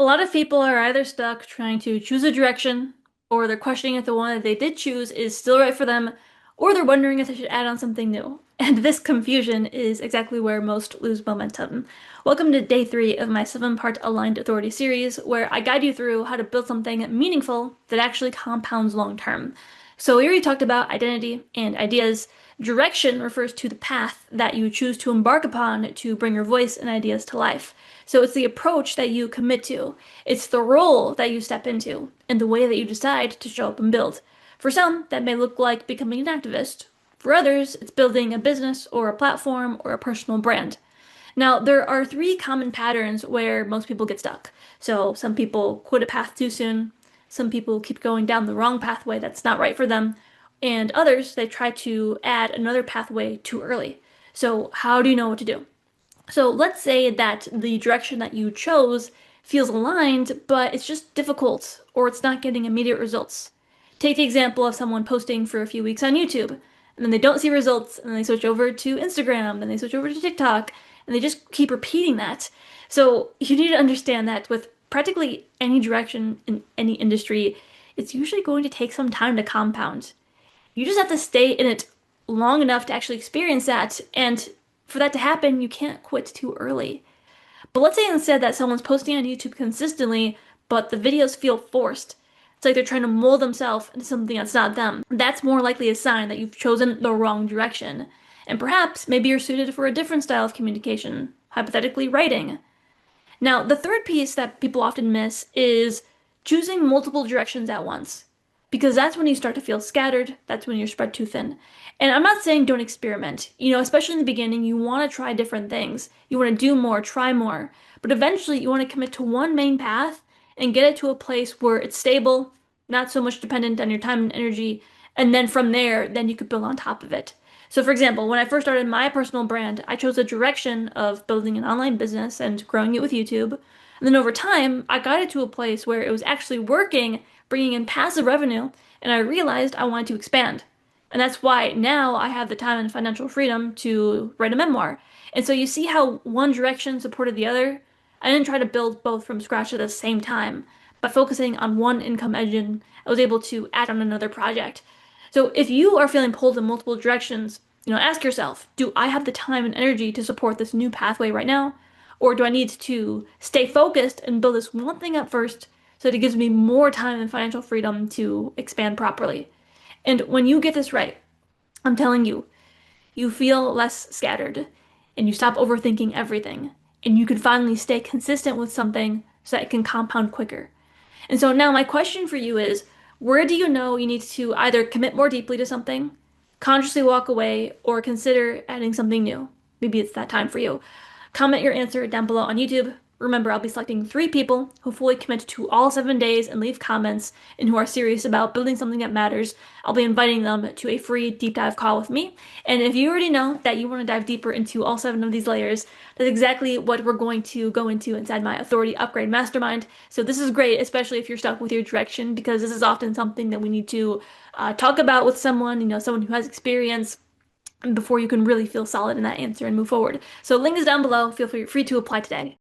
A lot of people are either stuck trying to choose a direction, or they're questioning if the one that they did choose is still right for them, or they're wondering if they should add on something new. And this confusion is exactly where most lose momentum. Welcome to day 3 of my 7-part Aligned Authority series, where I guide you through how to build something meaningful that actually compounds long term. So we already talked about identity and ideas. Direction refers to the path that you choose to embark upon to bring your voice and ideas to life. So it's the approach that you commit to. It's the role that you step into and the way that you decide to show up and build. For some, that may look like becoming an activist. For others, it's building a business or a platform or a personal brand. Now, there are 3 common patterns where most people get stuck. So some people quit a path too soon, some people keep going down the wrong pathway that's not right for them, and others, they try to add another pathway too early. So how do you know what to do? So let's say that the direction that you chose feels aligned, but it's just difficult or it's not getting immediate results. Take the example of someone posting for a few weeks on YouTube, and then they don't see results, and then they switch over to Instagram, and they switch over to TikTok, and they just keep repeating that. So you need to understand that with practically any direction in any industry, it's usually going to take some time to compound. You just have to stay in it long enough to actually experience that. And for that to happen, you can't quit too early. But let's say instead that someone's posting on YouTube consistently, but the videos feel forced. It's like they're trying to mold themselves into something that's not them. That's more likely a sign that you've chosen the wrong direction. And perhaps maybe you're suited for a different style of communication, hypothetically writing. Now, the third piece that people often miss is choosing multiple directions at once. Because that's when you start to feel scattered, that's when you're spread too thin. And I'm not saying don't experiment. Especially in the beginning, you want to try different things. You want to do more, try more. But eventually, you want to commit to one main path and get it to a place where it's stable, not so much dependent on your time and energy. And then from there, then you could build on top of it. So, for example, when I first started my personal brand, I chose a direction of building an online business and growing it with YouTube. And then over time, I got it to a place where it was actually working, bringing in passive revenue, and I realized I wanted to expand. And that's why now I have the time and financial freedom to write a memoir. And so you see how one direction supported the other? I didn't try to build both from scratch at the same time. By focusing on one income engine, I was able to add on another project. So if you are feeling pulled in multiple directions, ask yourself, do I have the time and energy to support this new pathway right now? Or do I need to stay focused and build this one thing up first so that it gives me more time and financial freedom to expand properly? And when you get this right, I'm telling you, you feel less scattered and you stop overthinking everything and you can finally stay consistent with something so that it can compound quicker. And so now my question for you is, where do you know you need to either commit more deeply to something, consciously walk away, or consider adding something new? Maybe it's that time for you. Comment your answer down below on YouTube. Remember, I'll be selecting 3 people who fully commit to all 7 days and leave comments and who are serious about building something that matters. I'll be inviting them to a free deep dive call with me. And if you already know that you want to dive deeper into all 7 of these layers, that's exactly what we're going to go into inside my Authority Upgrade Mastermind. So this is great, especially if you're stuck with your direction, because this is often something that we need to talk about with someone, someone who has experience before you can really feel solid in that answer and move forward. So link is down below. Feel free to apply today.